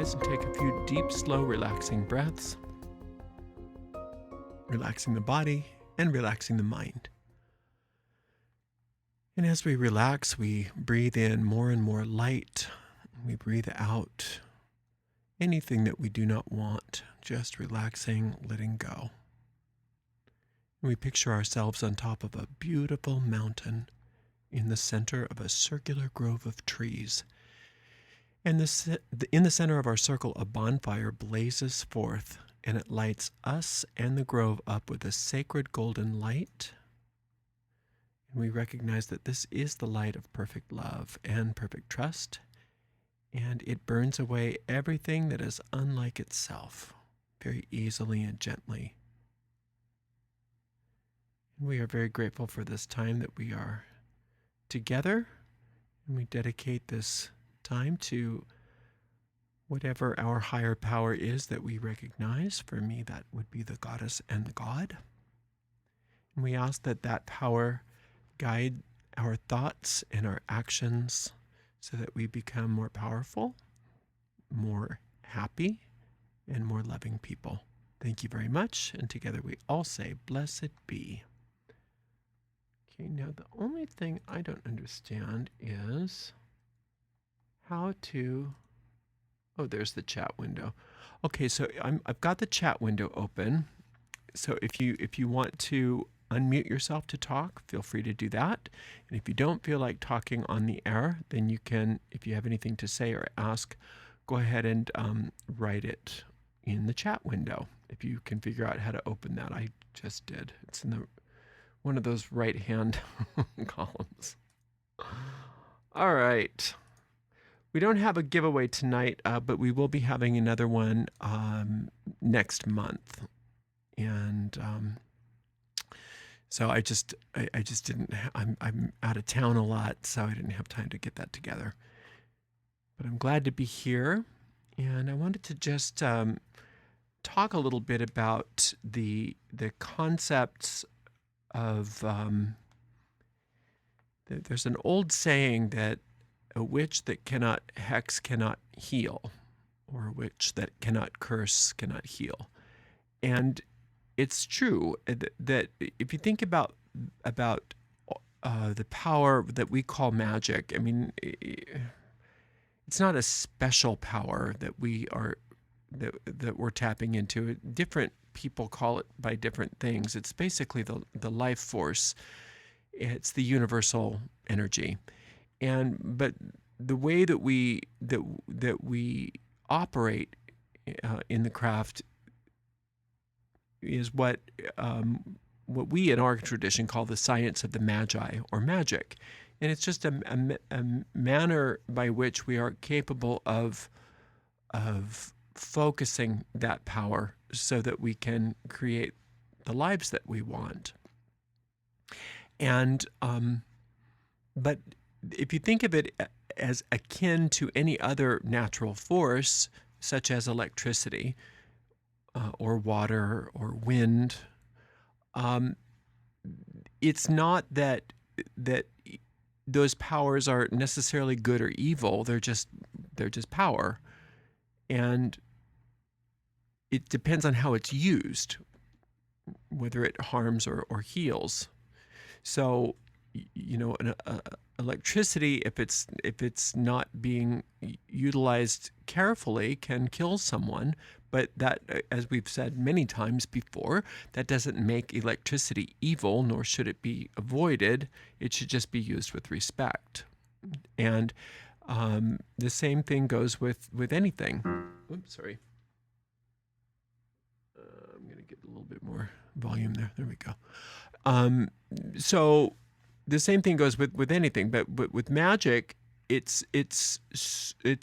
eyes and take a few deep, slow, relaxing breaths, relaxing the body and relaxing the mind. And as we relax, we breathe in more and more light. We breathe out anything that we do not want, just relaxing, letting go. And we picture ourselves on top of a beautiful mountain in the center of a circular grove of trees. And in the center of our circle, a bonfire blazes forth, and it lights us and the grove up with a sacred golden light. And we recognize that this is the light of perfect love and perfect trust, and it burns away everything that is unlike itself, very easily and gently. And we are very grateful for this time that we are together, and we dedicate this time to whatever our higher power is that we recognize. For me, that would be the goddess and the god. And we ask that that power guide our thoughts and our actions so that we become more powerful, more happy, and more loving people. Thank you very much. And together we all say, blessed be. Okay, now the only thing I don't understand is how to, oh, there's the chat window. Okay, so I've got the chat window open. So if you want to unmute yourself to talk, feel free to do that. And if you don't feel like talking on the air, then you can, if you have anything to say or ask, go ahead and write it in the chat window. If you can figure out how to open that, I just did. It's in one of those right-hand columns. All right. We don't have a giveaway tonight, but we will be having another one next month. And so I just didn't, I'm out of town a lot, so I didn't have time to get that together. But I'm glad to be here. And I wanted to just talk a little bit about the concepts of, there's an old saying that a witch that cannot hex cannot heal, or a witch that cannot curse cannot heal. And it's true that if you think about the power that we call magic, I mean, it's not a special power that we're tapping into. Different people call it by different things. It's basically the life force. It's the universal energy. But the way that we operate in the craft is what we in our tradition call the science of the magi, or magic. And it's just a manner by which we are capable of focusing that power so that we can create the lives that we want. And but if you think of it as akin to any other natural force, such as electricity, or water, or wind, it's not that those powers are necessarily good or evil. They're just power, and it depends on how it's used, whether it harms or heals. So, electricity, if it's not being utilized carefully, can kill someone. But that, as we've said many times before, that doesn't make electricity evil, nor should it be avoided. It should just be used with respect. And the same thing goes with anything. Oops, sorry. I'm going to get a little bit more volume there. There we go. So the same thing goes with anything, but with magic, it's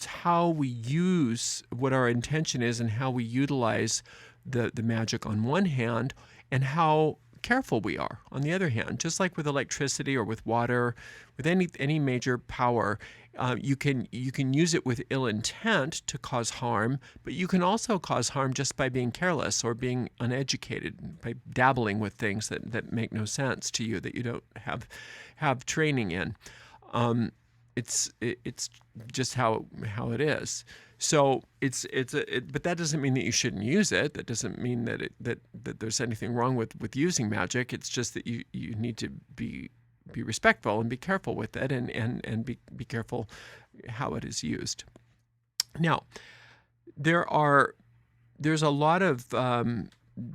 how we use what our intention is and how we utilize the magic on one hand, and how careful we are on the other hand. Just like with electricity or with water, with any major power, you can use it with ill intent to cause harm, but you can also cause harm just by being careless or being uneducated, by dabbling with things that make no sense to you, that you don't have training in. It's just how it is. So but that doesn't mean that you shouldn't use it. That doesn't mean that there's anything wrong with using magic. It's just that you need to be respectful and be careful with it, and be careful how it is used. Now, there's a lot of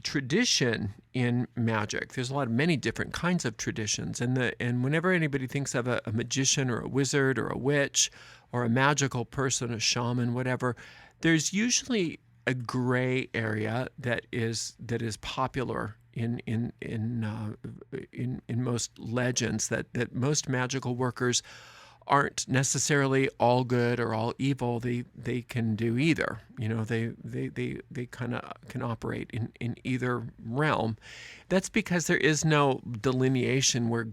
tradition in magic. There's many different kinds of traditions, and whenever anybody thinks of a magician or a wizard or a witch or a magical person, a shaman, whatever, there's usually a gray area that is popular in most legends, that most magical workers aren't necessarily all good or all evil. They can do either. They kind of can operate in either realm. That's because there is no delineation where,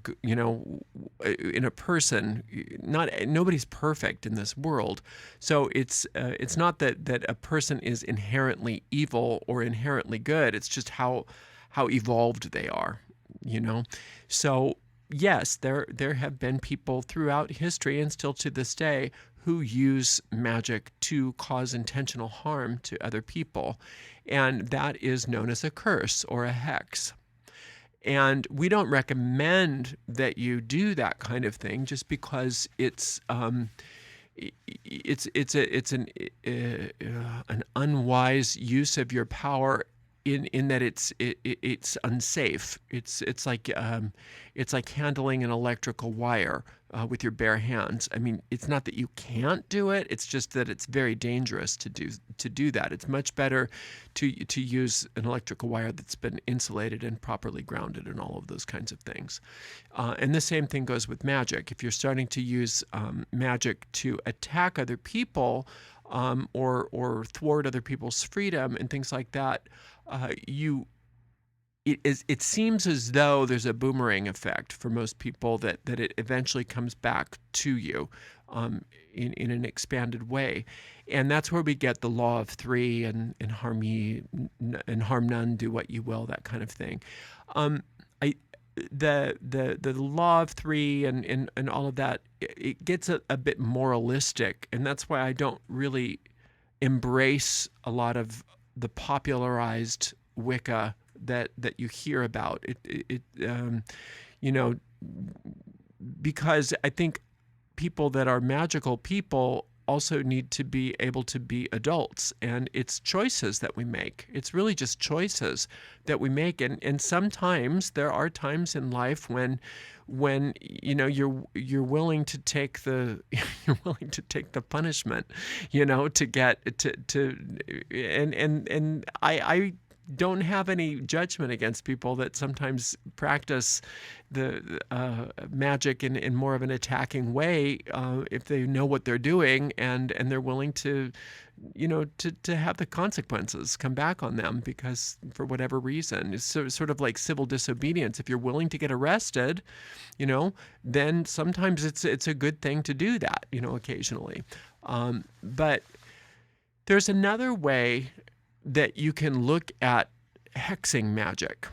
in a person, nobody's perfect in this world. So it's not that a person is inherently evil or inherently good. It's just how evolved they are, So yes, there have been people throughout history and still to this day who use magic to cause intentional harm to other people, and that is known as a curse or a hex. And we don't recommend that you do that kind of thing just because it's an unwise use of your power. In that it's unsafe. It's like handling an electrical wire with your bare hands. I mean, it's not that you can't do it. It's just that it's very dangerous to do that. It's much better to use an electrical wire that's been insulated and properly grounded and all of those kinds of things. And the same thing goes with magic. If you're starting to use magic to attack other people or thwart other people's freedom and things like that, it seems as though there's a boomerang effect for most people that it eventually comes back to you in an expanded way. And that's where we get the law of three and harm ye and harm none, do what you will, that kind of thing. The law of three and all of that, it gets a bit moralistic, and that's why I don't really embrace a lot of the popularized Wicca that you hear about. Because I think people that are magical people also need to be able to be adults, and it's choices that we make. It's really just choices that we make, and sometimes there are times in life when you're willing to take the punishment, to get to and I don't have any judgment against people that sometimes practice the magic in more of an attacking way, if they know what they're doing and they're willing to have the consequences come back on them because for whatever reason. It's sort of like civil disobedience. If you're willing to get arrested, then sometimes it's a good thing to do that, occasionally. But there's another way that you can look at hexing magic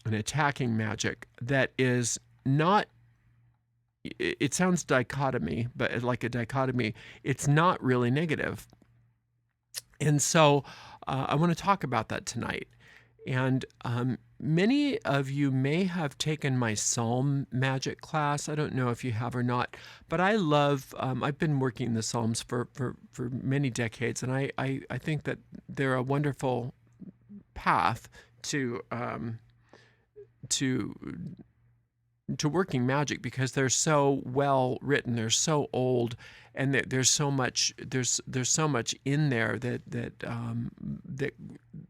and attacking magic that is not, it sounds dichotomy, but like a dichotomy, it's not really negative. And so I want to talk about that tonight. And many of you may have taken my Psalm magic class. I don't know if you have or not, but I love, I've been working the Psalms for many decades, and I think that they're a wonderful path to working magic because they're so well written, they're so old, and there's so much in there that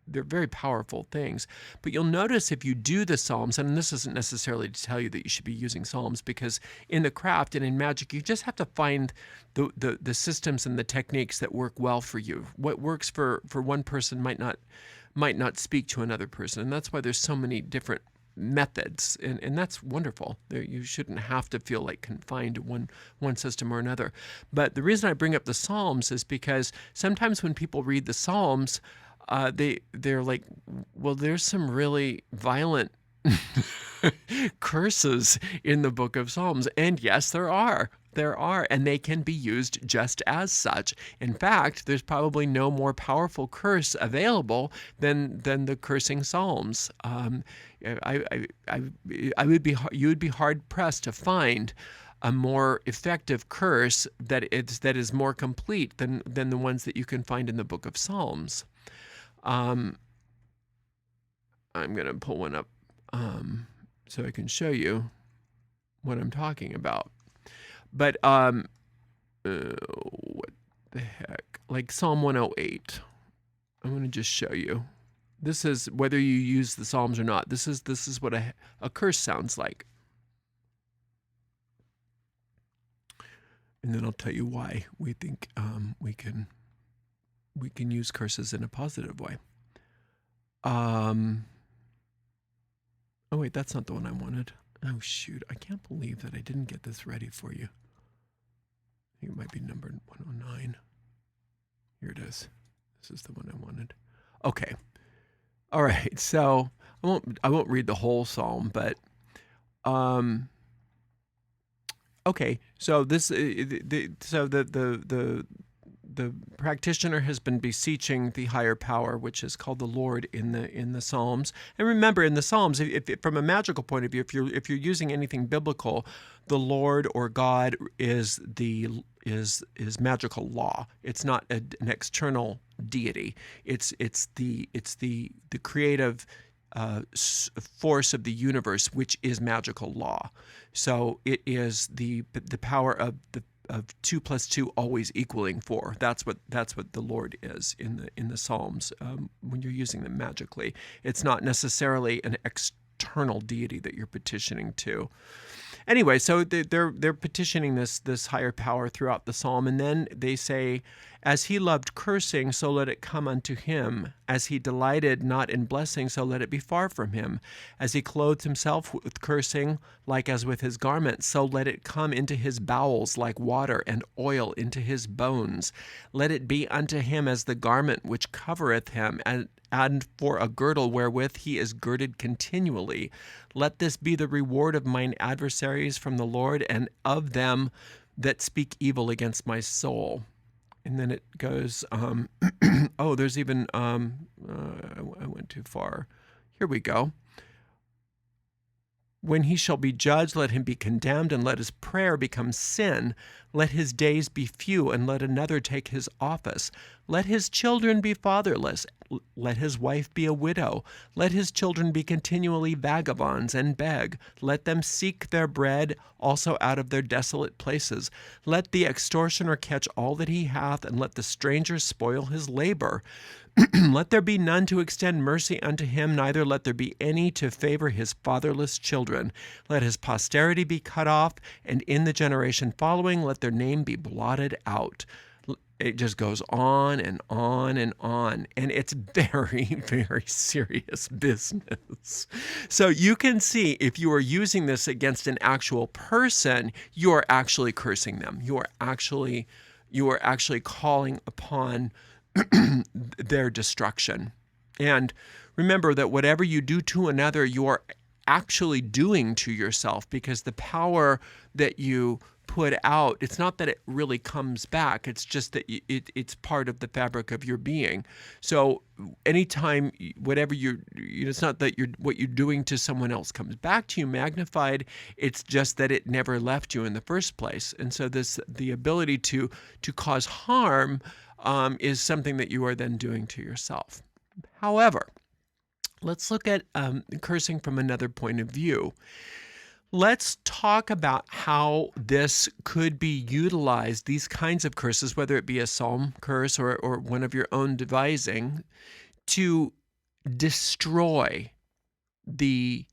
they're very powerful things. But you'll notice if you do the Psalms, and this isn't necessarily to tell you that you should be using Psalms, because in the craft and in magic you just have to find the systems and the techniques that work well for you. What works for one person might not speak to another person, and that's why there's so many different methods, and that's wonderful. You shouldn't have to feel like confined to one system or another. But the reason I bring up the Psalms is because sometimes when people read the Psalms, they're like, well, there's some really violent curses in the book of Psalms. And yes, there are. there are, and they can be used just as such. In fact, there's probably no more powerful curse available than the cursing psalms. You would be hard pressed to find a more effective curse that is more complete than the ones that you can find in the book of Psalms. I'm going to pull one up so I can show you what I'm talking about. But what the heck? Like Psalm 108. I'm going to just show you. This is whether you use the Psalms or not. This is what a curse sounds like. And then I'll tell you why we think we can use curses in a positive way. Oh wait, that's not the one I wanted. Oh shoot, I can't believe that I didn't get this ready for you. I think it might be number 109. Here it is. This is the one I wanted. Okay. All right. So I won't read the whole psalm, but okay. So the practitioner has been beseeching the higher power, which is called the Lord in the Psalms. And remember, in the Psalms, if from a magical point of view, if you're using anything biblical, the Lord or God is magical law. It's not an external deity. It's the creative force of the universe, which is magical law. So it is the power of 2 + 2 always equaling 4. That's what the Lord is in the Psalms. When you're using them magically, it's not necessarily an external deity that you're petitioning to. Anyway, so they're petitioning this higher power throughout the psalm, and then they say, "As he loved cursing, so let it come unto him. As he delighted not in blessing, so let it be far from him. As he clothed himself with cursing, like as with his garment, so let it come into his bowels like water, and oil into his bones. Let it be unto him as the garment which covereth him, and for a girdle wherewith he is girded continually. Let this be the reward of mine adversaries from the Lord, and of them that speak evil against my soul." And then it goes, oh, there's even, I went too far. Here we go. "When he shall be judged, let him be condemned, and let his prayer become sin. Let his days be few, and let another take his office. Let his children be fatherless. Let his wife be a widow. Let his children be continually vagabonds and beg. Let them seek their bread also out of their desolate places. Let the extortioner catch all that he hath, and let the stranger spoil his labor. Let there be none to extend mercy unto him, neither let there be any to favor his fatherless children. Let his posterity be cut off, and in the generation following let their name be blotted out." It just goes on and on and on, and it's very, very serious business. So you can see, if you are using this against an actual person, you are actually cursing them. You are actually calling upon their destruction. And remember that whatever you do to another, you are actually doing to yourself, because the power that you put out, it's not that it really comes back, it's just that it's part of the fabric of your being. So anytime whatever it's not that what you're doing to someone else comes back to you magnified, it's just that it never left you in the first place. And so the ability to cause harm is something that you are then doing to yourself. However, let's look at cursing from another point of view. Let's talk about how this could be utilized, these kinds of curses, whether it be a psalm curse or one of your own devising, to destroy the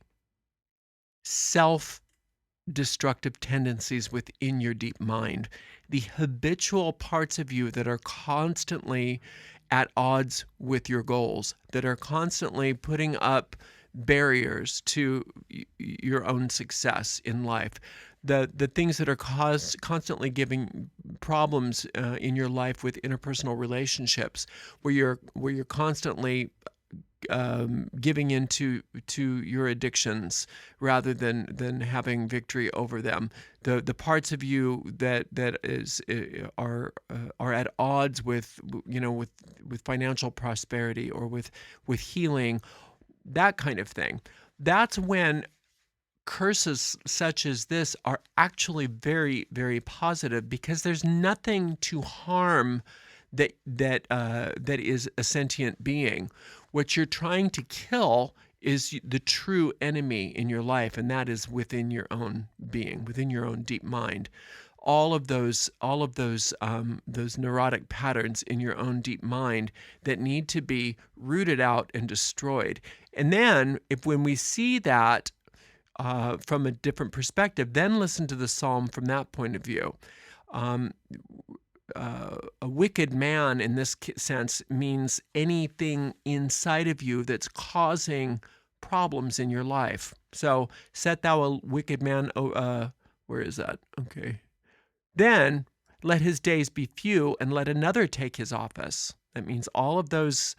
self-destructive tendencies within your deep mind, the habitual parts of you that are constantly at odds with your goals, that are constantly putting up barriers to your own success in life, the things that are constantly giving problems in your life with interpersonal relationships, where you're constantly giving into to your addictions rather than having victory over them. The parts of you that are at odds with with financial prosperity or with healing, that kind of thing. That's when curses such as this are actually very, very positive, because there's nothing to harm that is a sentient being. What you're trying to kill is the true enemy in your life, and that is within your own being, within your own deep mind. All of those neurotic patterns in your own deep mind that need to be rooted out and destroyed. And then, when we see that from a different perspective, then listen to the psalm from that point of view. A wicked man in this sense means anything inside of you that's causing problems in your life. So, set thou a wicked man, where is that? Okay. Then let his days be few, and let another take his office. That means all of those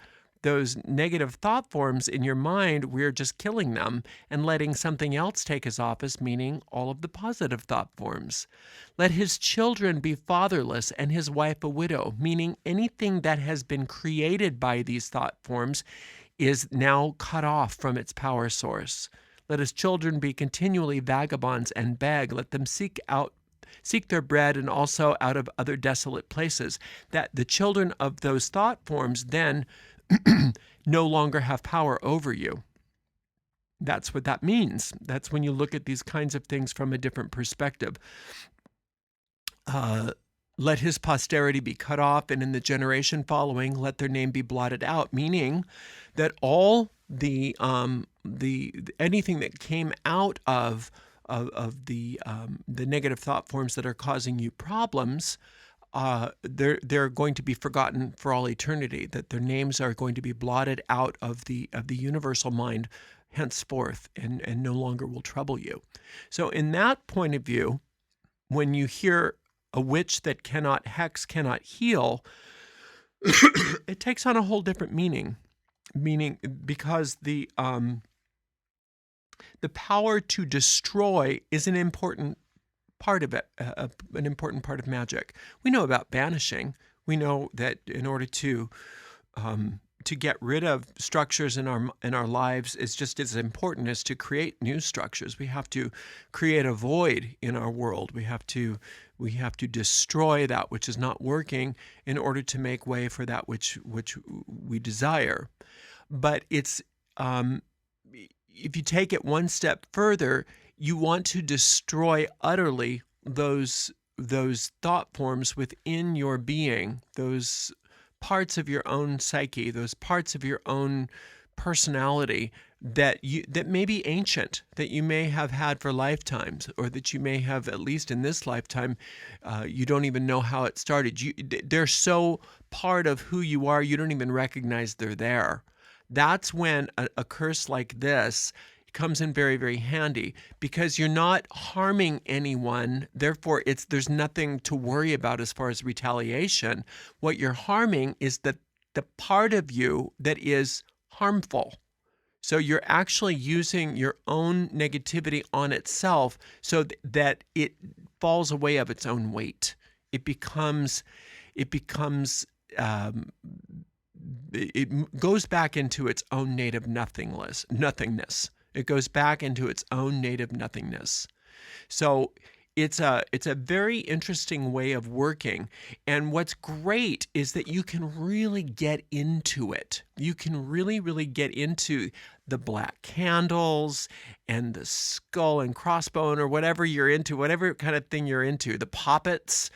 negative thought forms in your mind, we're just killing them and letting something else take his office, meaning all of the positive thought forms. Let his children be fatherless and his wife a widow, meaning anything that has been created by these thought forms is now cut off from its power source. Let his children be continually vagabonds and beg. Let them seek their bread, and also out of other desolate places. That the children of those thought forms then no longer have power over you. That's what that means. That's when you look at these kinds of things from a different perspective. Let his posterity be cut off, and in the generation following, let their name be blotted out. Meaning that all the anything that came out of the negative thought forms that are causing you problems, they're going to be forgotten for all eternity. That their names are going to be blotted out of the universal mind henceforth, and no longer will trouble you. So in that point of view, when you hear a witch that cannot hex, cannot heal, it takes on a whole different meaning. Because the power to destroy is an important part of it, an important part of magic. We know about banishing. We know that in order to get rid of structures in our lives is just as important as to create new structures. We have to create a void in our world. We have to destroy that which is not working in order to make way for that which we desire. But it's if you take it one step further, you want to destroy utterly those thought forms within your being, those parts of your own psyche, those parts of your own personality that may be ancient, that you may have had for lifetimes, or that you may have, at least in this lifetime, you don't even know how it started. They're so part of who you are, you don't even recognize they're there. That's when a curse like this comes in very, very handy, because you're not harming anyone. Therefore, there's nothing to worry about as far as retaliation. What you're harming is the part of you that is harmful. So you're actually using your own negativity on itself so that it falls away of its own weight. It goes back into its own native nothingness. It goes back into its own native nothingness. So it's a very interesting way of working. And what's great is that you can really get into it. You can really, really get into the black candles and the skull and crossbone, or whatever you're into, whatever kind of thing you're into, the poppets.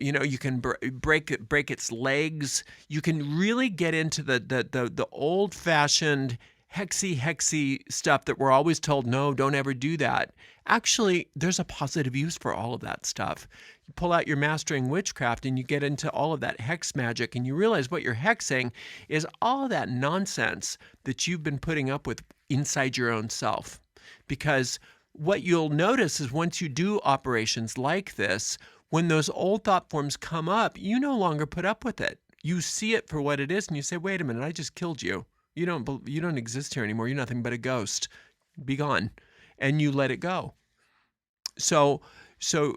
You can break its legs. You can really get into the old-fashioned hexy stuff that we're always told, no, don't ever do that. Actually, there's a positive use for all of that stuff. You pull out your Mastering Witchcraft and you get into all of that hex magic, and you realize what you're hexing is all of that nonsense that you've been putting up with inside your own self. Because what you'll notice is once you do operations like this, when those old thought forms come up, you no longer put up with it. You see it for what it is, and you say, wait a minute, I just killed you. You don't exist here anymore. You're nothing but a ghost. Be gone. And you let it go. So so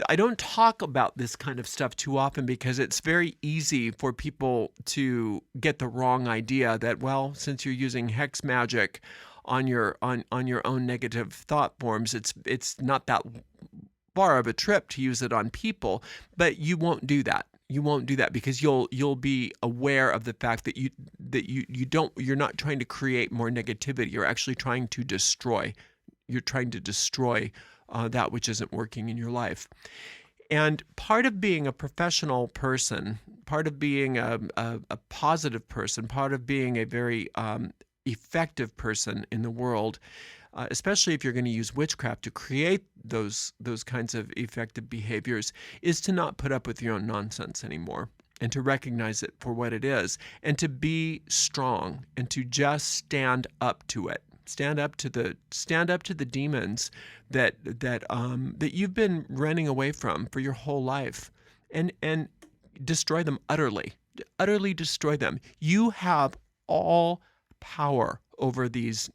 I don't talk about this kind of stuff too often because it's very easy for people to get the wrong idea that, well, since you're using hex magic on your own negative thought forms, it's not that far of a trip to use it on people. But you won't do that. You won't do that because you'll be aware of the fact that you're not trying to create more negativity. You're actually trying to destroy. You're trying to destroy that which isn't working in your life. And part of being a professional person, part of being a positive person, part of being a very effective person in the world, especially if you're going to use witchcraft to create those kinds of effective behaviors, is to not put up with your own nonsense anymore, and to recognize it for what it is, and to be strong, and to just stand up to it. Stand up to the demons that you've been running away from for your whole life, and destroy them utterly. Utterly destroy them. You have all power over these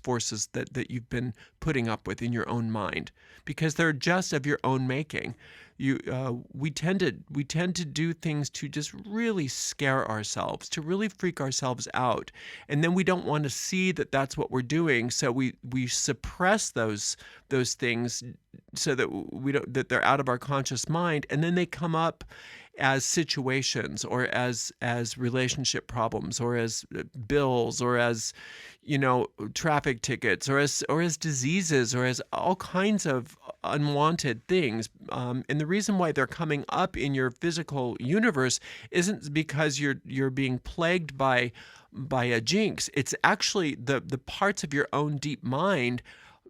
forces that you've been putting up with in your own mind, because they're just of your own making. We tend to do things to just really scare ourselves, to really freak ourselves out, and then we don't want to see that that's what we're doing, so we suppress those things so that they're out of our conscious mind, and then they come up as situations, or as relationship problems, or as bills, or as traffic tickets, or as diseases, or as all kinds of unwanted things. And the reason why they're coming up in your physical universe isn't because you're being plagued by a jinx. It's actually the parts of your own deep mind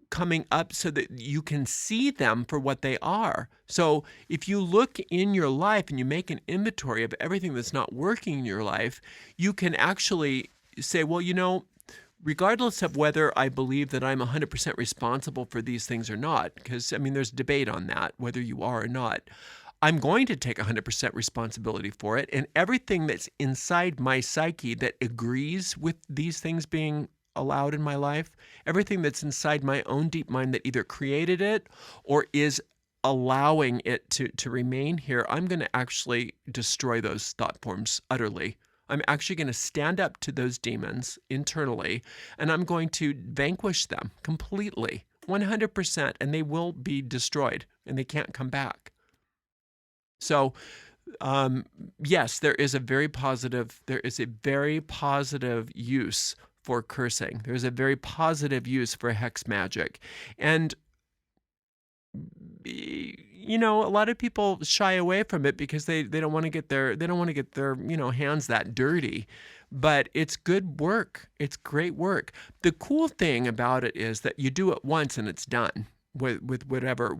coming up so that you can see them for what they are. So if you look in your life and you make an inventory of everything that's not working in your life, you can actually say, well, regardless of whether I believe that I'm 100% responsible for these things or not, because, there's debate on that, whether you are or not, I'm going to take 100% responsibility for it, and everything that's inside my psyche that agrees with these things being allowed in my life, everything that's inside my own deep mind that either created it or is allowing it to remain here, I'm going to actually destroy those thought forms utterly. I'm actually going to stand up to those demons internally, and I'm going to vanquish them completely, 100%, and they will be destroyed, and they can't come back. So, yes, there is a very positive use for cursing. There's a very positive use for hex magic. And a lot of people shy away from it because they don't want to get their hands that dirty. But it's good work. It's great work. The cool thing about it is that you do it once and it's done with whatever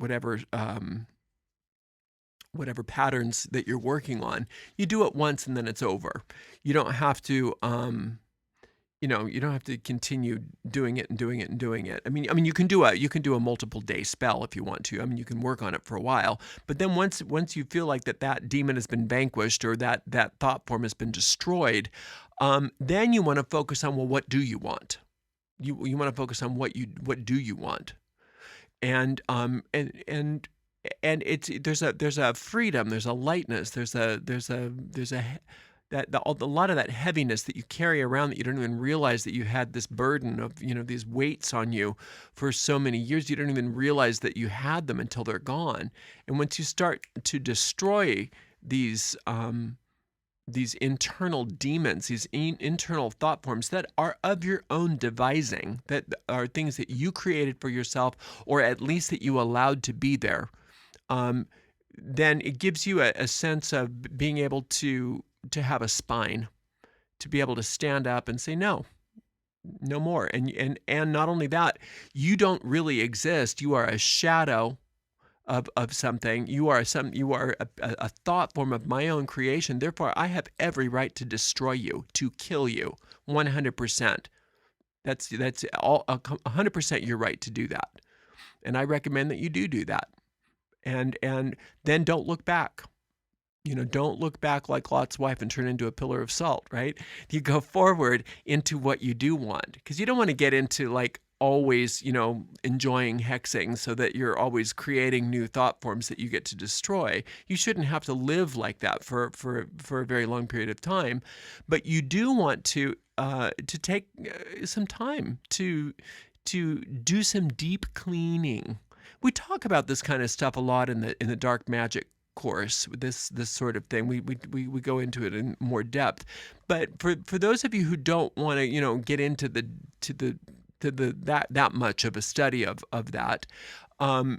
patterns that you're working on. You do it once and then it's over. You don't have to you don't have to continue doing it and doing it and doing it. You can do a multiple day spell if you want to. You can work on it for a while, but then once you feel like that demon has been vanquished, or that thought form has been destroyed, then you want to focus on, well, what do you want? You want to focus on what do you want? And there's a freedom, there's a lightness, there's a lot of that heaviness that you carry around that you don't even realize that you had this burden of, these weights on you for so many years. You don't even realize that you had them until they're gone. And once you start to destroy these internal demons, these internal thought forms that are of your own devising, that are things that you created for yourself, or at least that you allowed to be there, then it gives you a sense of being able to have a spine, to be able to stand up and say, no more. And not only that, you don't really exist. You are a shadow of something. You are a thought form of my own creation. Therefore, I have every right to destroy you, to kill you, 100%. That's all 100% your right to do that. And I recommend that you do that. And then don't look back. Don't look back like Lot's wife and turn into a pillar of salt, right? You go forward into what you do want, because you don't want to get into like always, enjoying hexing so that you're always creating new thought forms that you get to destroy. You shouldn't have to live like that for a very long period of time, but you do want to take some time to do some deep cleaning. We talk about this kind of stuff a lot in the dark magic course, this sort of thing. We go into it in more depth. But for those of you who don't want to get into that much of a study of that, that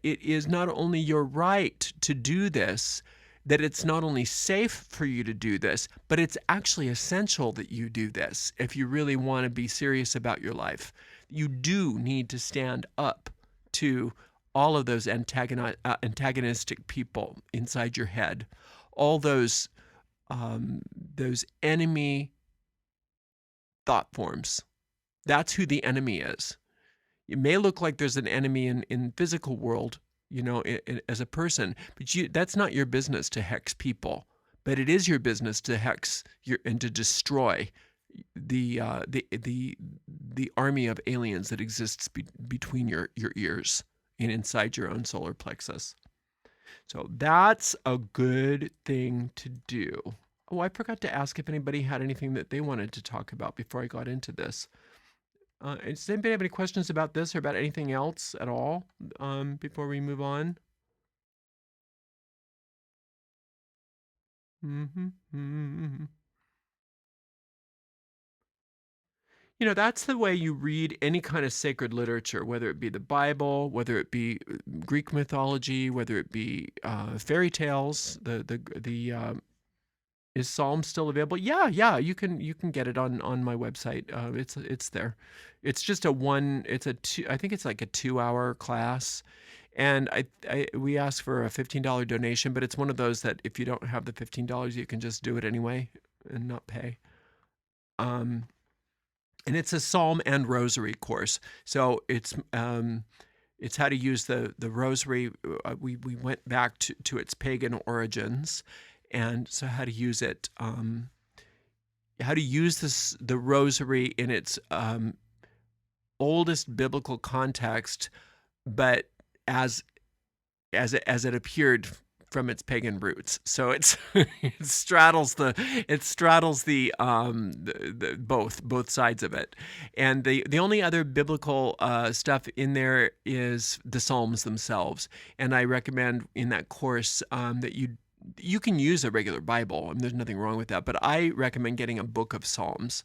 it is not only your right to do this, that it's not only safe for you to do this, but it's actually essential that you do this if you really want to be serious about your life. You do need to stand up to all of those antagonistic people inside your head, all those enemy thought forms. That's who the enemy is. It may look like there's an enemy in physical world, as a person, but that's not your business to hex people. But it is your business to hex and to destroy the army of aliens that exists between your ears and inside your own solar plexus. So that's a good thing to do. Oh, I forgot to ask if anybody had anything that they wanted to talk about before I got into this. Does anybody have any questions about this or about anything else at all before we move on? That's the way you read any kind of sacred literature, whether it be the Bible, whether it be Greek mythology, whether it be fairy tales. Is Psalm still available? Yeah, you can get it on my website. It's there. It's just I think it's like a 2-hour class, and we ask for a $15 donation, but it's one of those that if you don't have the $15, you can just do it anyway and not pay. And it's a Psalm and Rosary course, so it's how to use the Rosary. We went back to its pagan origins. And so how to use it, how to use the Rosary in its oldest biblical context, but as it appeared from its pagan roots. So it straddles the both sides of it. And the only other biblical stuff in there is the Psalms themselves. And I recommend in that course that you can use a regular Bible. I mean, there's nothing wrong with that, but I recommend getting a book of Psalms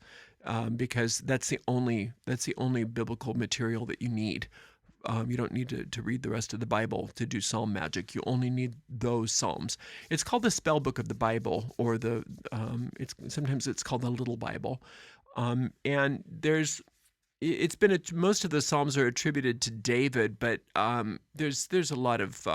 because that's the only biblical material that you need. You don't need to read the rest of the Bible to do psalm magic. You only need those psalms. It's called the spell book of the Bible, or sometimes it's called the Little Bible. And it's been most of the psalms are attributed to David, but there's a lot of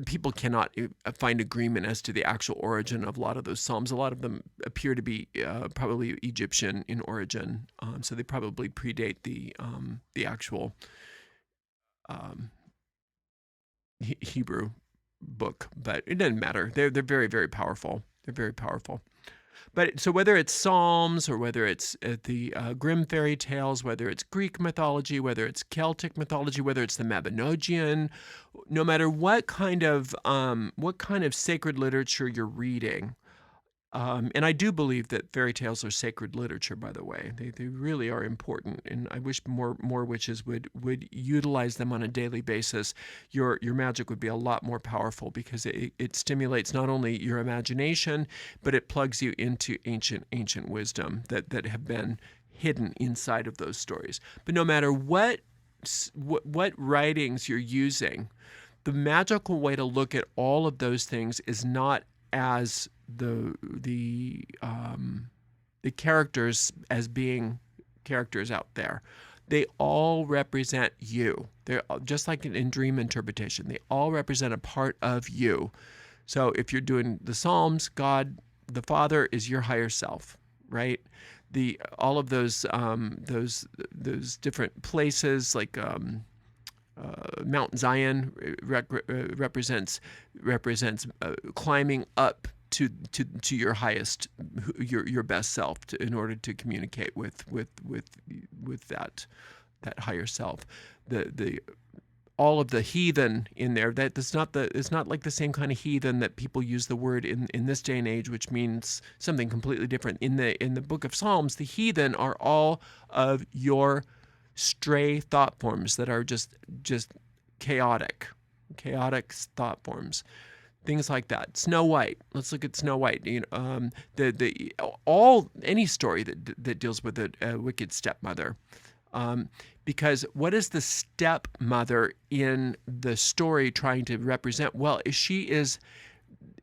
people cannot find agreement as to the actual origin of a lot of those psalms. A lot of them appear to be probably Egyptian in origin, so they probably predate the actual Hebrew book. But it doesn't matter. They're very, very powerful. They're very powerful. But so whether it's Psalms or whether it's the Grimm fairy tales, whether it's Greek mythology, whether it's Celtic mythology, whether it's the Mabinogion, no matter what kind of sacred literature you're reading, and I do believe that fairy tales are sacred literature, by the way. They really are important, and I wish more witches would utilize them on a daily basis. Your magic would be a lot more powerful because it stimulates not only your imagination, but it plugs you into ancient wisdom that have been hidden inside of those stories. But no matter what writings you're using, the magical way to look at all of those things is not as the characters as being characters out there. They all represent you. They're just like in dream interpretation. They all represent a part of you. So if you're doing the Psalms, God, the Father, is your higher self, right? all of those different places like Mount Zion represents climbing up to your highest, your best self, in order to communicate with that higher self. The all of the heathen in there, it's not like the same kind of heathen that people use the word in this day and age, which means something completely different. In the book of Psalms, the heathen are all of your stray thought forms that are just chaotic thought forms, things like that. Snow White. Let's look at Snow White. Any story that deals with a wicked stepmother. Because what is the stepmother in the story trying to represent? Well, she is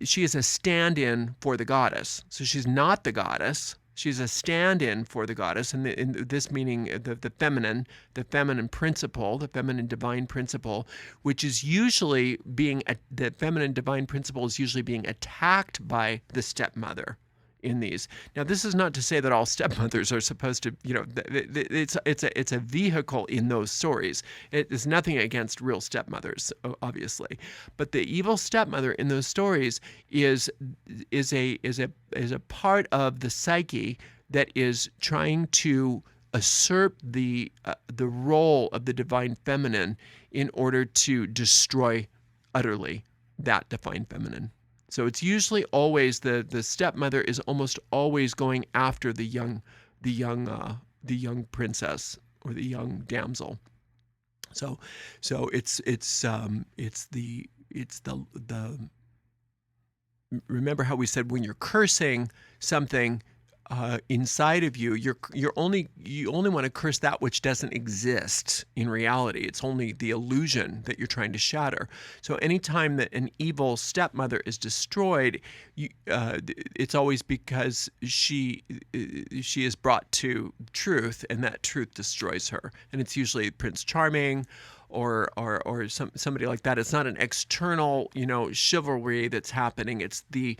a stand-in for the goddess. So she's not the goddess. She's a stand-in for the goddess, and in this meaning the feminine principle, the feminine divine principle, which is usually the feminine divine principle is usually being attacked by the stepmother in these. Now, this is not to say that all stepmothers are supposed to, it's a vehicle in those stories. It is nothing against real stepmothers, obviously, but the evil stepmother in those stories is a part of the psyche that is trying to usurp the role of the divine feminine in order to destroy utterly that divine feminine. So it's usually always the stepmother is almost always going after the young princess or the young damsel. So it's the remember how we said when you're cursing something inside of you, you only want to curse that which doesn't exist in reality. It's only the illusion that you're trying to shatter. So anytime that an evil stepmother is destroyed, it's always because she is brought to truth, and that truth destroys her. And it's usually Prince Charming or somebody like that. It's not an external, chivalry that's happening. It's the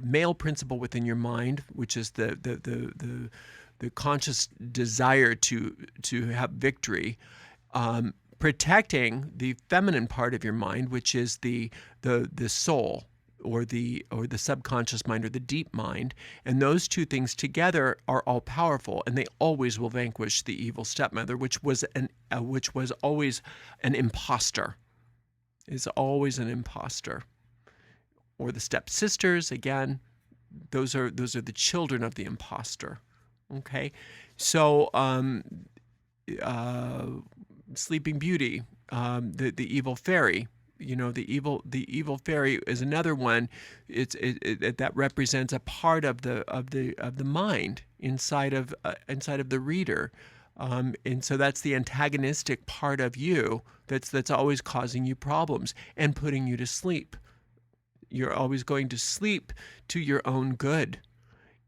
male principle within your mind, which is the conscious desire to have victory, protecting the feminine part of your mind, which is the soul, or the subconscious mind, or the deep mind. And those two things together are all powerful, and they always will vanquish the evil stepmother, which was always an imposter. Is always an imposter. Or the stepsisters, again, those are the children of the imposter. Okay? So Sleeping Beauty, the evil fairy. The evil fairy is another one. That represents a part of the mind inside of the reader, and so that's the antagonistic part of you that's always causing you problems and putting you to sleep. You're always going to sleep to your own good,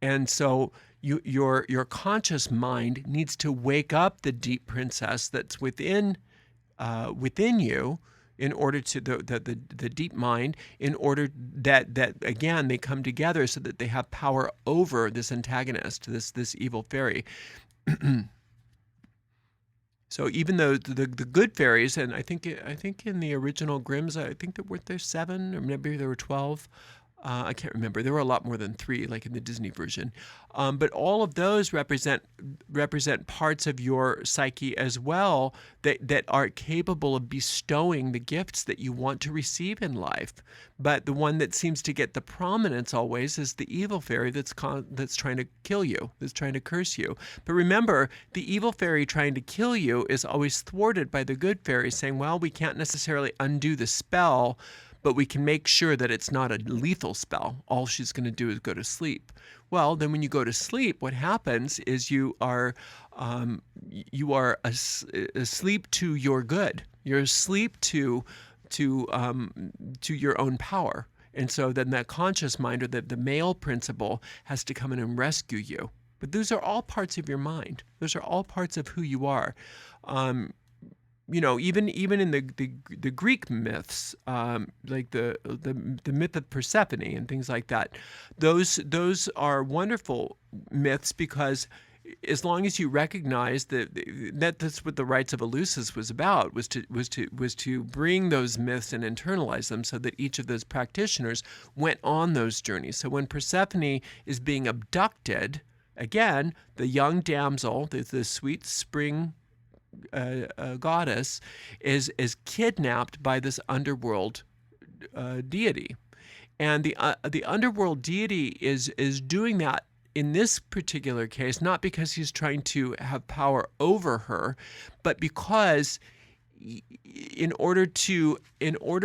and so your conscious mind needs to wake up the deep princess that's within you, in order to the deep mind, in order that again they come together so that they have power over this antagonist, this evil fairy. So even though the good fairies, and I think in the original Grimm's, I think there 7, or maybe there were 12. I can't remember. There were a lot more than 3, like in the Disney version. But all of those represent parts of your psyche as well that are capable of bestowing the gifts that you want to receive in life. But the one that seems to get the prominence always is the evil fairy that's trying to kill you, that's trying to curse you. But remember, the evil fairy trying to kill you is always thwarted by the good fairy saying, well, we can't necessarily undo the spell, but we can make sure that it's not a lethal spell. All she's going to do is go to sleep. Well, then when you go to sleep, what happens is you are asleep to your good. You're asleep to your own power. And so then that conscious mind, or the male principle, has to come in and rescue you. But those are all parts of your mind. Those are all parts of who you are. even in the Greek myths, like the myth of Persephone and things like that, those are wonderful myths because as long as you recognize that's what the rites of Eleusis was about, was to bring those myths and internalize them so that each of those practitioners went on those journeys. So when Persephone is being abducted, again, the young damsel, the sweet spring goddess, is kidnapped by this underworld deity, and the underworld deity is doing that in this particular case, not because he's trying to have power over her, but because in order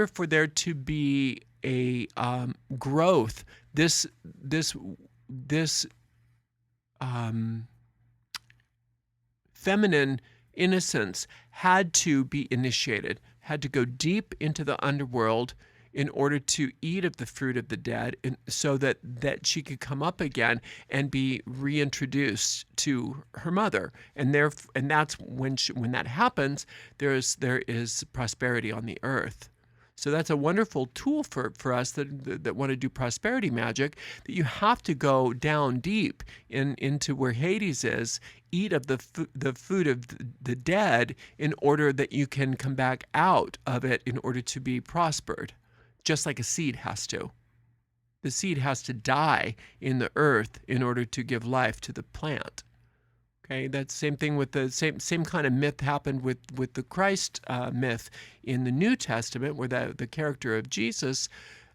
for there to be a growth, this feminine innocence had to be initiated, had to go deep into the underworld in order to eat of the fruit of the dead, so that she could come up again and be reintroduced to her mother. And that's when that happens, there is prosperity on the earth. So that's a wonderful tool for us that want to do prosperity magic, that you have to go down deep into where Hades is, eat of the food of the dead in order that you can come back out of it in order to be prospered, just like a seed has to. The seed has to die in the earth in order to give life to the plant. Okay, that's the same thing with the same kind of myth happened with the Christ myth in the New Testament, where the character of Jesus,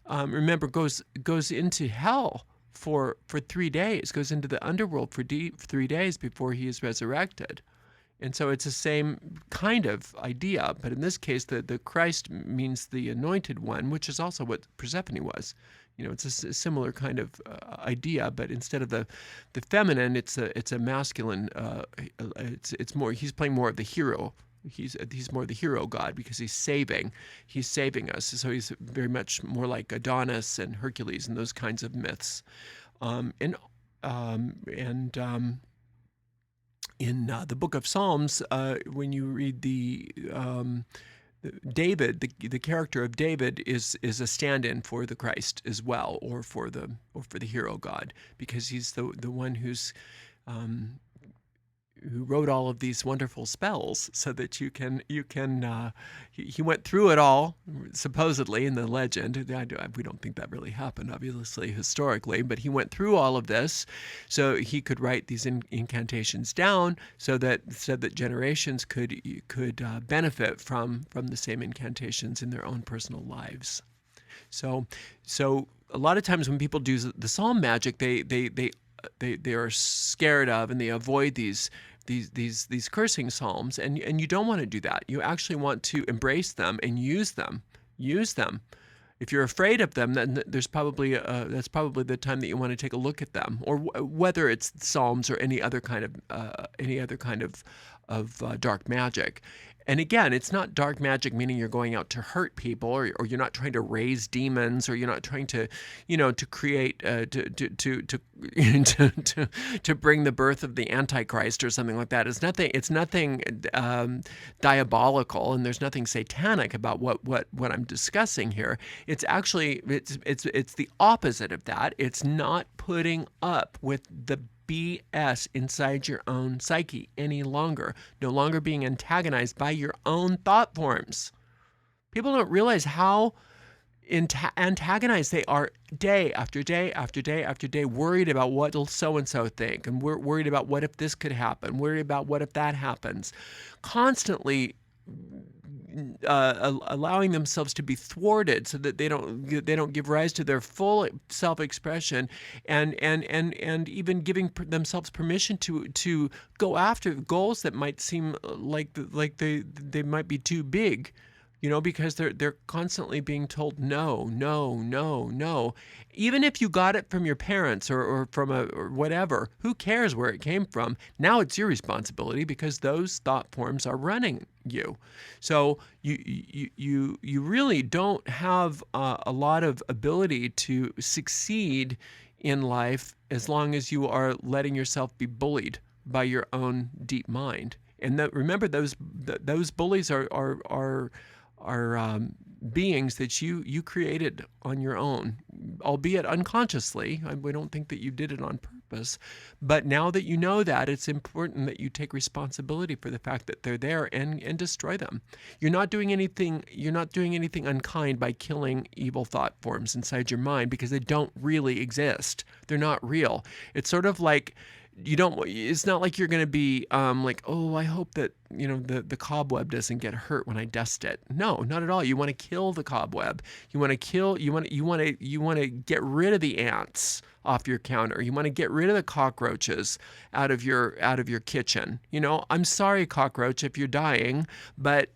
remember, goes into hell for 3 days, goes into the underworld for 3 days before he is resurrected. And so it's the same kind of idea, but in this case, the Christ means the anointed one, which is also what Persephone was. It's a similar kind of idea, but instead of the feminine, it's a masculine. It's more. He's playing more of the hero. He's more the hero god because he's saving us. So he's very much more like Adonis and Hercules and those kinds of myths. In the book of Psalms, when you read David, the character of David is a stand-in for the Christ as well, or for the hero god, because he's the one who wrote all of these wonderful spells, so that you can he went through it all, supposedly, in the legend. We don't think that really happened, obviously, historically, but he went through all of this so he could write these incantations down, so that generations could benefit from the same incantations in their own personal lives. So a lot of times when people do the psalm magic, they are scared of, and they avoid these cursing psalms, and you don't want to do that. You actually want to embrace them and use them. If you're afraid of them, then that's probably the time that you want to take a look at them, or whether it's psalms or any other kind of dark magic. And again, it's not dark magic meaning you're going out to hurt people, or you're not trying to raise demons, or you're not trying to, to create, to bring the birth of the Antichrist or something like that. It's nothing diabolical, and there's nothing satanic about what I'm discussing here. It's actually it's the opposite of that. It's not putting up with the BS inside your own psyche any longer, no longer being antagonized by your own thought forms. People don't realize how antagonized they are day after day after day after day, worried about what will so-and-so think, and we're worried about what if this could happen, worried about what if that happens, constantly allowing themselves to be thwarted so that they don't give rise to their full self-expression, and even giving themselves permission to go after goals that might seem like they might be too big, because they're constantly being told no, even if you got it from your parents or from or whatever. Who cares where it came from? Now it's your responsibility, because those thought forms are running you. So you really don't have a lot of ability to succeed in life as long as you are letting yourself be bullied by your own deep mind. And remember, those bullies are beings that you created on your own, albeit unconsciously. We don't think that you did it on purpose, but now that you know that, it's important that you take responsibility for the fact that they're there and destroy them. You're not doing anything unkind by killing evil thought forms inside your mind, because they don't really exist. They're not real. It's sort of like, it's not like you're going to be like, oh, I hope that, the cobweb doesn't get hurt when I dust it. No, not at all. You want to kill the cobweb. You want to get rid of the ants off your counter. You want to get rid of the cockroaches out of your kitchen. I'm sorry, cockroach, if you're dying, but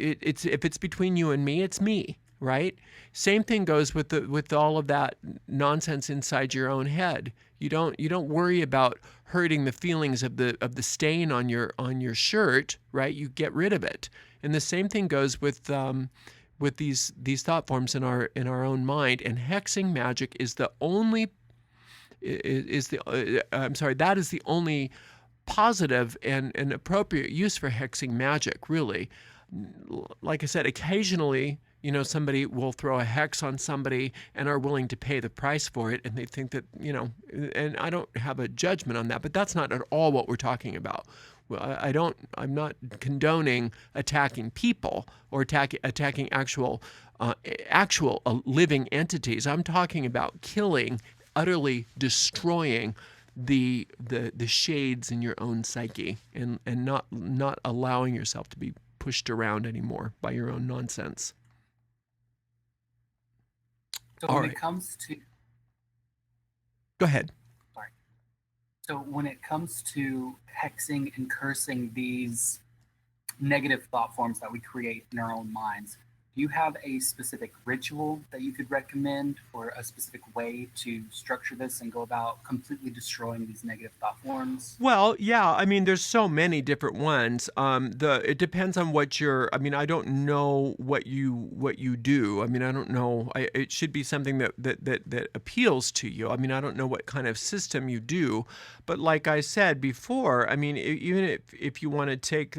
if it's between you and me, it's me, right? Same thing goes with all of that nonsense inside your own head. You don't worry about hurting the feelings of the stain on your shirt, right? You get rid of it. And the same thing goes with these thought forms in our own mind. And hexing magic is the only that is the only positive and appropriate use for hexing magic, really. Like I said, occasionally, somebody will throw a hex on somebody and are willing to pay the price for it, and they think that, and I don't have a judgment on that, but that's not at all what we're talking about. Well, I'm not condoning attacking people or attacking actual living entities. I'm talking about killing, utterly destroying the shades in your own psyche, and not allowing yourself to be pushed around anymore by your own nonsense. So when it comes to... Go ahead. Sorry. So when it comes to hexing and cursing these negative thought forms that we create in our own minds, do you have a specific ritual that you could recommend, or a specific way to structure this and go about completely destroying these negative thought forms? Well, yeah, I mean, there's so many different ones. It depends on what I don't know what you do. I mean, I don't know. It should be something that appeals to you. I mean, I don't know what kind of system you do, but like I said before, I mean, even if you want to take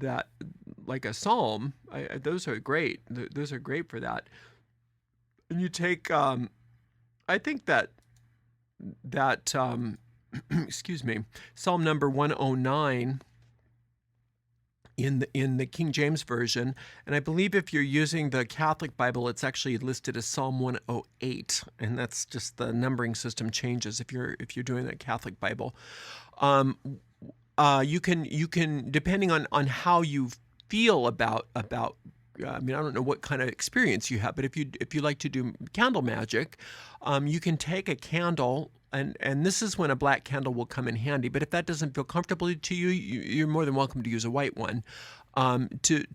that, like a psalm, those are great. Those are great for that. And you take, I think that excuse me, Psalm number 109 in the King James Version, and I believe if you're using the Catholic Bible, it's actually listed as Psalm 108, and that's just the numbering system changes if you're doing the Catholic Bible. You can depending on how you feel about I mean, I don't know what kind of experience you have, but if you like to do candle magic, you can take a candle, and this is when a black candle will come in handy. But if that doesn't feel comfortable to you, you're more than welcome to use a white one. To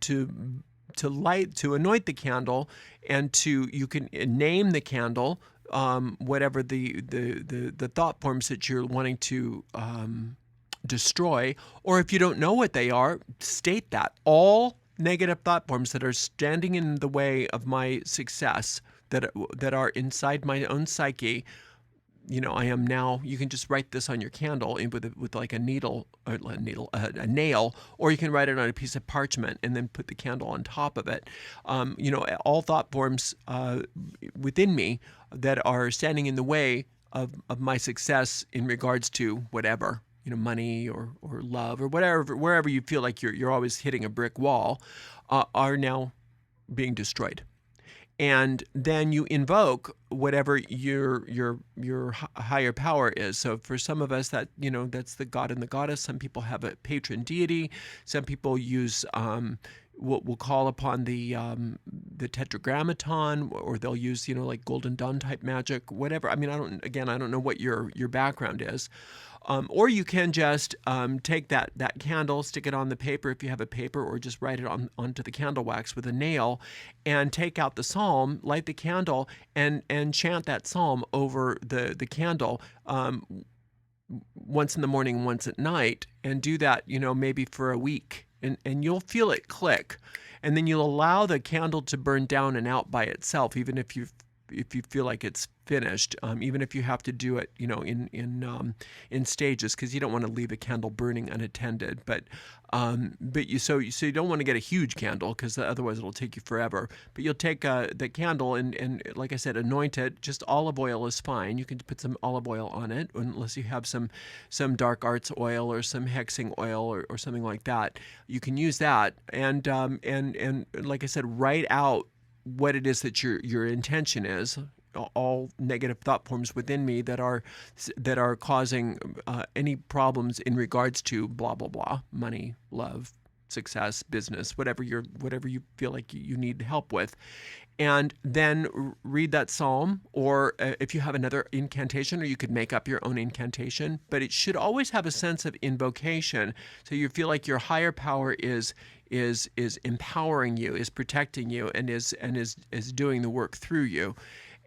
anoint the candle, and you can name the candle, whatever the thought forms that you're wanting to destroy, or if you don't know what they are, state that all negative thought forms that are standing in the way of my success, that are inside my own psyche. I am now. You can just write this on your candle with like a nail, or you can write it on a piece of parchment and then put the candle on top of it. All thought forms within me that are standing in the way of my success in regards to whatever, money or love or whatever, wherever you feel like you're always hitting a brick wall, are now being destroyed. And then you invoke whatever your higher power is. So for some of us, that that's the god and the goddess. Some people have a patron deity. Some people use we'll call upon the tetragrammaton, or they'll use like Golden Dawn type magic, whatever. I mean, I don't know what your background is. Or you can just take that candle, stick it on the paper if you have a paper, or just write it onto the candle wax with a nail, and take out the psalm, light the candle, and chant that psalm over the candle once in the morning, once at night, and do that maybe for a week, and you'll feel it click. And then you'll allow the candle to burn down and out by itself, even if you if you feel like it's finished, even if you have to do it, in stages, because you don't want to leave a candle burning unattended. But you don't want to get a huge candle, because otherwise it'll take you forever. But you'll take the candle and like I said, anoint it. Just olive oil is fine. You can put some olive oil on it, unless you have some dark arts oil or some hexing oil or something like that. You can use that, and like I said, write out what it is that your intention is. All negative thought forms within me that are causing any problems in regards to blah blah blah, money, love, success, business, whatever you feel like you need help with. And then read that psalm, or if you have another incantation, or you could make up your own incantation. But it should always have a sense of invocation, so you feel like your higher power is empowering you, is protecting you, and is doing the work through you.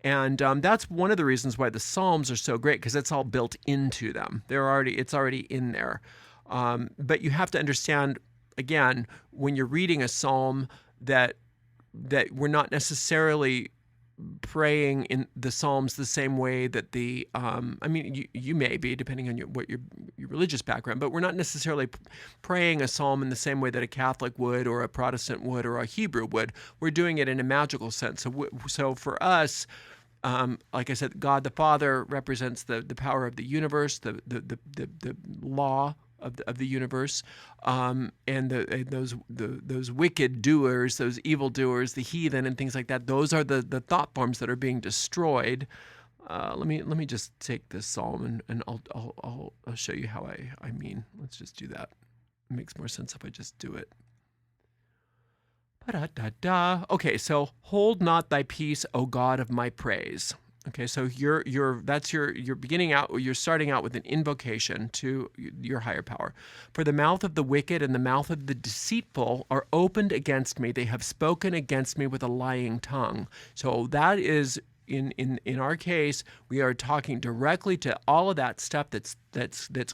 And that's one of the reasons why the Psalms are so great, because it's all built into them. It's already in there. But you have to understand, again, when you're reading a psalm, that we're not necessarily praying in the Psalms the same way that you may be, depending on what your religious background, but we're not necessarily praying a psalm in the same way that a Catholic would, or a Protestant would, or a Hebrew would. We're doing it in a magical sense. So for us, like I said, God the Father represents the power of the universe, the law of the universe, and those wicked doers, those evil doers, the heathen, and things like that. Those are the thought forms that are being destroyed. Let me just take this psalm and I'll show you how I mean. Let's just do that. It makes more sense if I just do it. Okay, so hold not thy peace, O God of my praise. Okay, so you're beginning out, you're starting out with an invocation to your higher power. For the mouth of the wicked and the mouth of the deceitful are opened against me. They have spoken against me with a lying tongue. So that is, in our case, we are talking directly to all of that stuff that's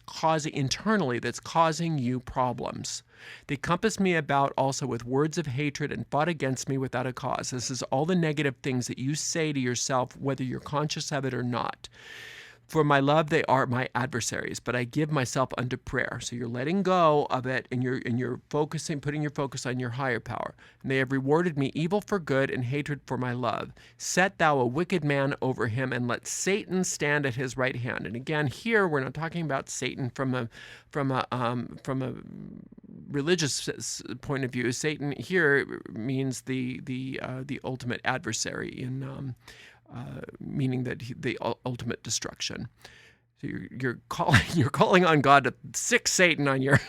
causing internally, that's causing you problems. They compassed me about also with words of hatred and fought against me without a cause. This is all the negative things that you say to yourself, whether you're conscious of it or not. For my love, they are my adversaries, but I give myself unto prayer. So you're letting go of it, and you're focusing, putting your focus on your higher power. And they have rewarded me evil for good and hatred for my love. Set thou a wicked man over him, and let Satan stand at his right hand. And again, here we're not talking about Satan from a religious point of view. Satan here means the ultimate adversary in. Meaning that the ultimate destruction. So you're calling on God to sick Satan on your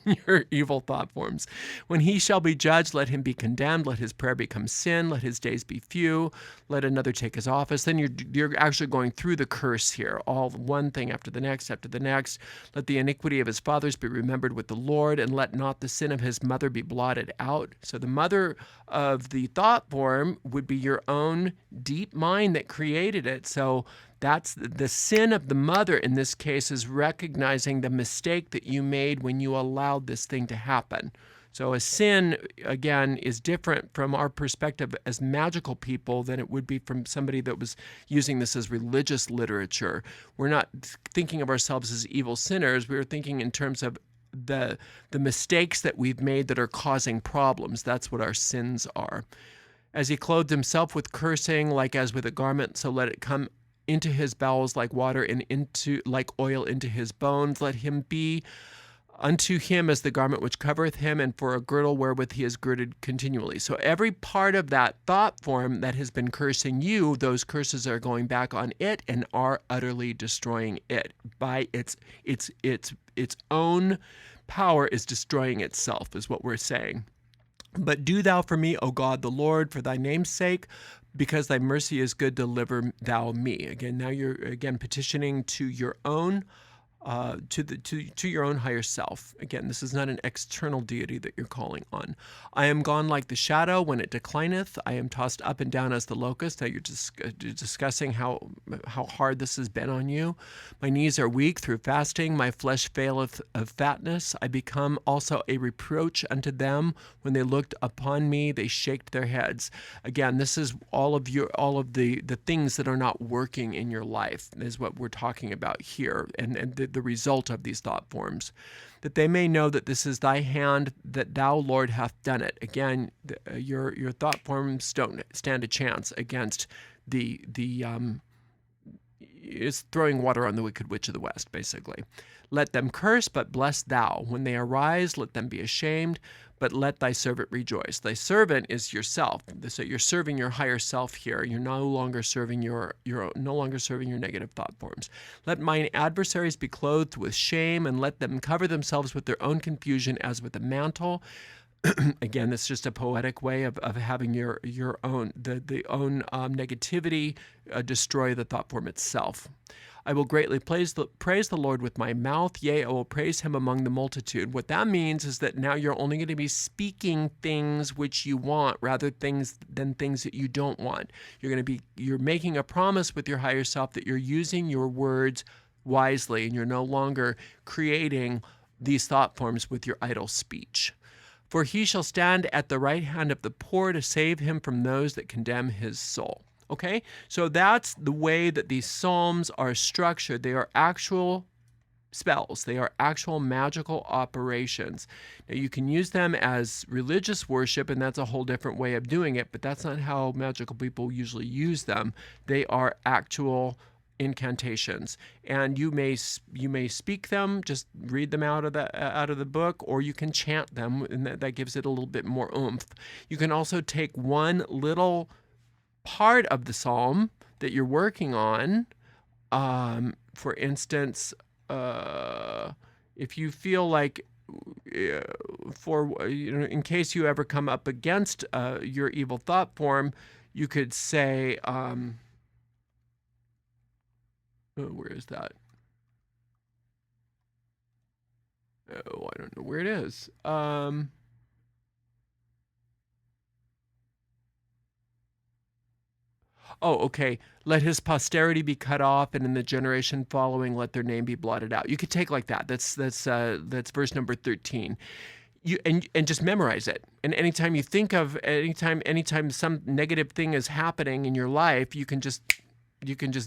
your evil thought forms. When he shall be judged, let him be condemned. Let his prayer become sin. Let his days be few. Let another take his office. Then you're actually going through the curse here, all one thing after the next after the next. Let the iniquity of his fathers be remembered with the Lord, and let not the sin of his mother be blotted out. So the mother of the thought form would be your own deep mind that created it. So that's the sin of the mother in this case, is recognizing the mistake that you made when you allowed this thing to happen. So a sin, again, is different from our perspective as magical people than it would be from somebody that was using this as religious literature. We're not thinking of ourselves as evil sinners. We're thinking in terms of the mistakes that we've made that are causing problems. That's what our sins are. As he clothed himself with cursing, like as with a garment, so let it come into his bowels like water, and into like oil into his bones. Let him be unto him as the garment which covereth him, and for a girdle wherewith he is girded continually. So every part of that thought form that has been cursing you, those curses are going back on it and are utterly destroying it. By its own power is destroying itself, is what we're saying. But do thou for me, O God the Lord, for thy name's sake, because thy mercy is good, deliver thou me. Again, now you're petitioning to your own to your own higher self. Again, this is not an external deity that you're calling on. I am gone like the shadow when it declineth. I am tossed up and down as the locust. Now you're discussing how hard this has been on you. My knees are weak through fasting. My flesh faileth of fatness. I become also a reproach unto them. When they looked upon me, they shaked their heads. Again, this is all of the things that are not working in your life is what we're talking about here, and the result of these thought forms, that they may know that this is thy hand, that thou, Lord, hath done it. Again, your thought forms don't stand a chance against is throwing water on the wicked witch of the west, basically. Let them curse, but bless thou. When they arise, let them be ashamed, but let thy servant rejoice. Thy servant is yourself. So you're serving your higher self here. You're no longer serving your negative thought forms. Let mine adversaries be clothed with shame, and let them cover themselves with their own confusion as with a mantle. Again, that's just a poetic way of having your own negativity destroy the thought form itself. I will greatly praise the Lord with my mouth. Yea, I will praise him among the multitude. What that means is that now you're only going to be speaking things which you want rather than things that you don't want. You're making a promise with your higher self that you're using your words wisely, and you're no longer creating these thought forms with your idle speech. For he shall stand at the right hand of the poor to save him from those that condemn his soul. Okay, so that's the way that these psalms are structured. They are actual spells. They are actual magical operations. Now, you can use them as religious worship, and that's a whole different way of doing it, but that's not how magical people usually use them. They are actual incantations, and you may speak them, just read them out of the book, or you can chant them, and that gives it a little bit more oomph. You can also take one little part of the psalm that you're working on. For instance, if you feel like, in case you ever come up against your evil thought form, you could say, where is that? Oh, I don't know where it is. Oh, okay. Let his posterity be cut off, and in the generation following, let their name be blotted out. You could take like that. That's verse number 13. And just memorize it. And anytime you think of anytime some negative thing is happening in your life, you can just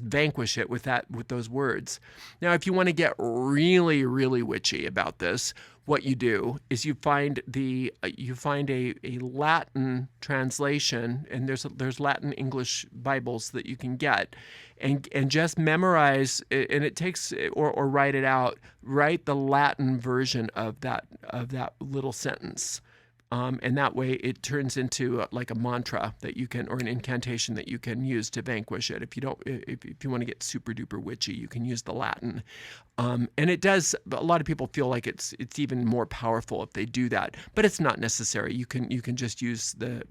vanquish it with those words. Now, if you want to get really, really witchy about this, what you do is you find a Latin translation, and there's Latin English Bibles that you can get, and just memorize, and it takes or write it out. Write the Latin version of that little sentence. And that way it turns into like a mantra that you can, or an incantation that you can use to vanquish it. If you want to get super duper witchy, you can use the Latin. And it does, a lot of people feel like it's even more powerful if they do that, but it's not necessary. You can just use the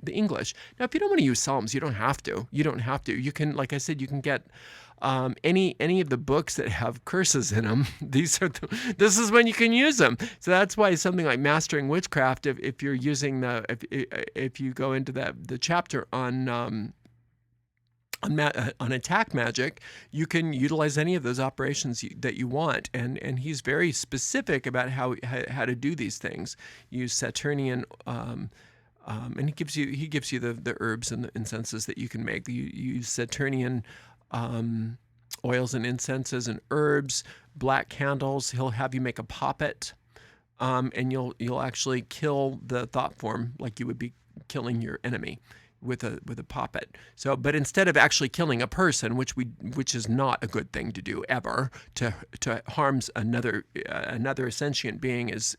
English. Now, if you don't want to use Psalms, you don't have to. You can, like I said, you can get any of the books that have curses in them. This is when you can use them. So that's why something like Mastering Witchcraft, if you're using if you go into the chapter on attack magic, you can utilize any of those operations that you want, and he's very specific about how to do these things. Use Saturnian. And he gives you the herbs and the incenses that you can make. You use Saturnian oils and incenses and herbs, black candles. He'll have you make a poppet, and you'll actually kill the thought form like you would be killing your enemy with a poppet. So, but instead of actually killing a person, which is not a good thing to do ever, to harm another sentient being is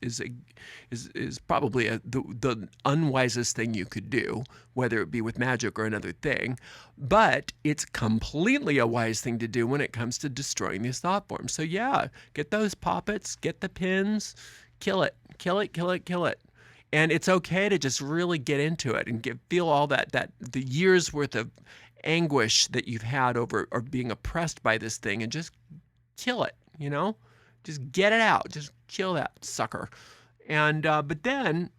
probably the unwisest thing you could do, whether it be with magic or another thing. But it's completely a wise thing to do when it comes to destroying these thought forms. So yeah, get those poppets, get the pins, kill it. And it's okay to just really get into it and feel all that the years worth of anguish that you've had over or being oppressed by this thing, and just kill it. Just get it out. Just kill that sucker. And but then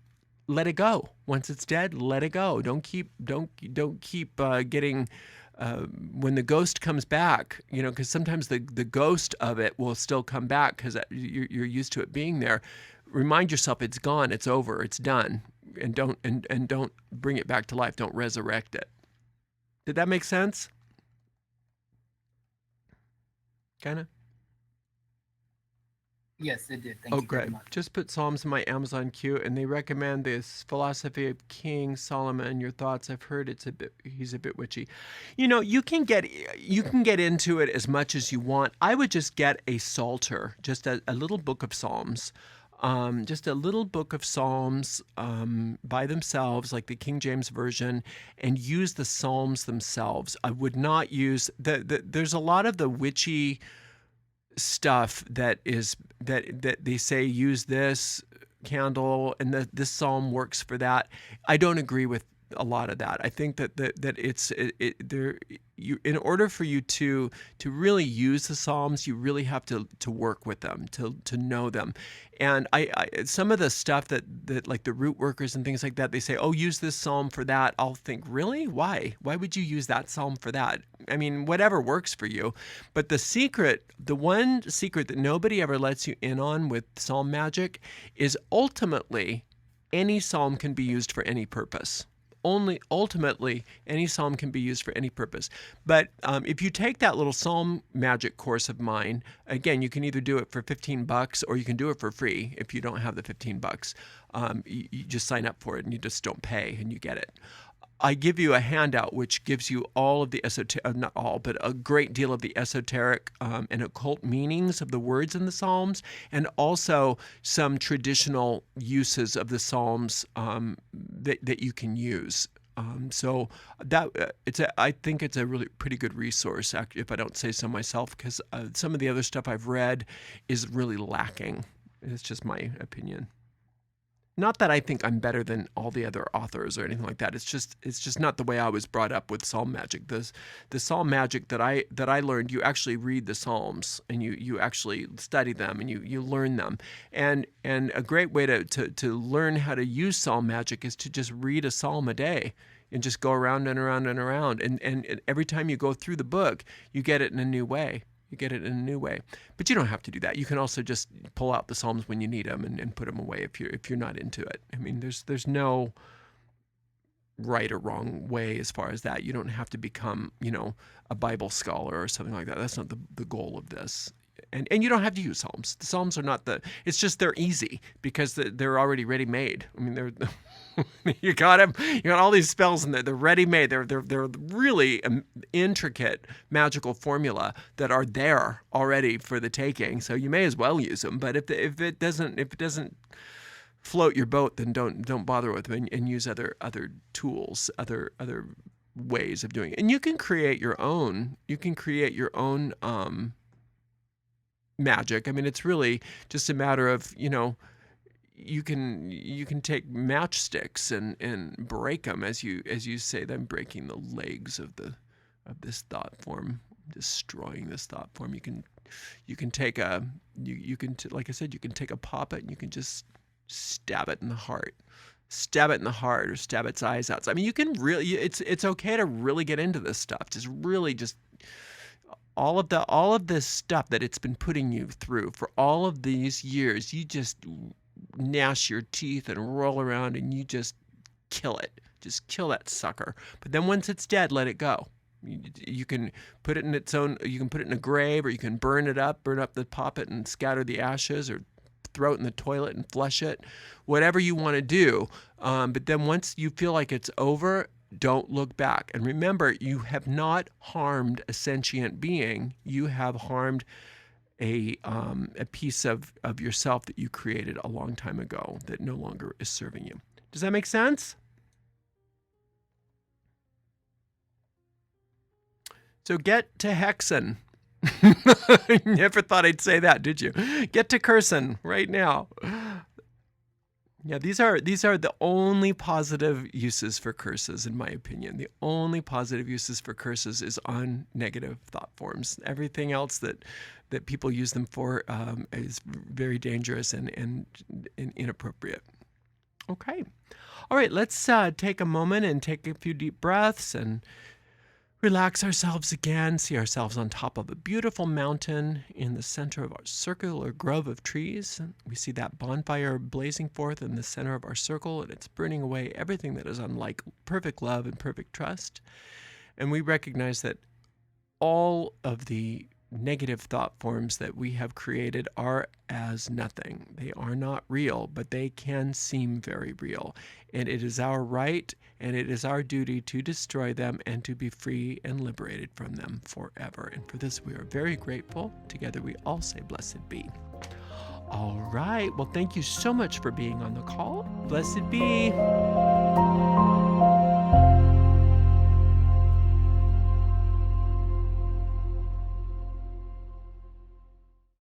let it go. Once it's dead, let it go. Don't keep getting when the ghost comes back, because sometimes the ghost of it will still come back because you're used to it being there. Remind yourself it's gone, it's over, it's done, and don't bring it back to life. Don't resurrect it. Did that make sense? Kind of. Yes, it did. Thank you very great. much. Just put Psalms in my Amazon queue, and they recommend this philosophy of King Solomon. Your thoughts? I've heard he's a bit witchy. You can get into it as much as you want. I would just get a psalter, just a little book of Psalms. Just a little book of Psalms by themselves, like the King James Version, and use the Psalms themselves. I would not use there's a lot of the witchy stuff that they say use this candle and this psalm works for that. I don't agree with a lot of that. I think that in order for you to really use the psalms, you really have to work with them, to know them. And I some of the stuff that like the root workers and things like that, they say, oh, use this psalm for that. I'll think, really? Why would you use that psalm for that? I mean, whatever works for you. But the one secret that nobody ever lets you in on with psalm magic is ultimately any psalm can be used for any purpose. Ultimately, any psalm can be used for any purpose. But if you take that little psalm magic course of mine, again, you can either do it for $15 or you can do it for free if you don't have the $15. You just sign up for it and you just don't pay and you get it. I give you a handout which gives you all of the not all, but a great deal of the esoteric and occult meanings of the words in the Psalms, and also some traditional uses of the Psalms that you can use. So that I think it's a really pretty good resource, if I don't say so myself, because some of the other stuff I've read is really lacking. It's just my opinion. Not that I think I'm better than all the other authors or anything like that. It's just not the way I was brought up with psalm magic. The psalm magic that I learned, you actually read the psalms and you actually study them and you learn them. And a great way to learn how to use psalm magic is to just read a psalm a day and just go around and around and around. And every time you go through the book, you get it in a new way. But you don't have to do that. You can also just pull out the Psalms when you need them and put them away if you're not into it. I mean, there's no right or wrong way as far as that. You don't have to become, a Bible scholar or something like that. That's not the goal of this. And you don't have to use Psalms. The Psalms are not it's just they're easy because they're already ready made. I mean, they're you got them. You got all these spells and they're ready made. They're really intricate magical formula that are there already for the taking. So you may as well use them. But if it doesn't float your boat, then don't bother with them and use other tools, other ways of doing it. And you can create your own. Magic. I mean, it's really just a matter of, you can take matchsticks and break them as you say them, breaking the legs of this thought form, destroying this thought form. You can take like I said, you can take a poppet and you can just stab it in the heart or stab its eyes out. So, I mean, you can really, it's okay to really get into this stuff. Just all of this stuff that it's been putting you through for all of these years, you just gnash your teeth and roll around and you just kill it. Just kill that sucker. But then once it's dead, let it go. You can put it in its own, you can put it in a grave, or you can burn up the poppet and scatter the ashes, or throw it in the toilet and flush it. Whatever you want to do. But then once you feel like it's over, don't look back. And remember, you have not harmed a sentient being. You have harmed a piece of yourself that you created a long time ago that no longer is serving you. Does that make sense? So get to hexing. Never thought I'd say that, did you? Get to cursing right now. Yeah, these are the only positive uses for curses, in my opinion. The only positive uses for curses is on negative thought forms. Everything else that people use them for is very dangerous and inappropriate. Okay. All right, let's take a moment and take a few deep breaths and relax ourselves again, see ourselves on top of a beautiful mountain in the center of our circular grove of trees. We see that bonfire blazing forth in the center of our circle, and it's burning away everything that is unlike perfect love and perfect trust. And we recognize that all of the negative thought forms that we have created are as nothing. They are not real, but they can seem very real. And it is our right and it is our duty to destroy them and to be free and liberated from them forever. And for this, we are very grateful. Together, we all say, blessed be. All right. Well, thank you so much for being on the call. Blessed be.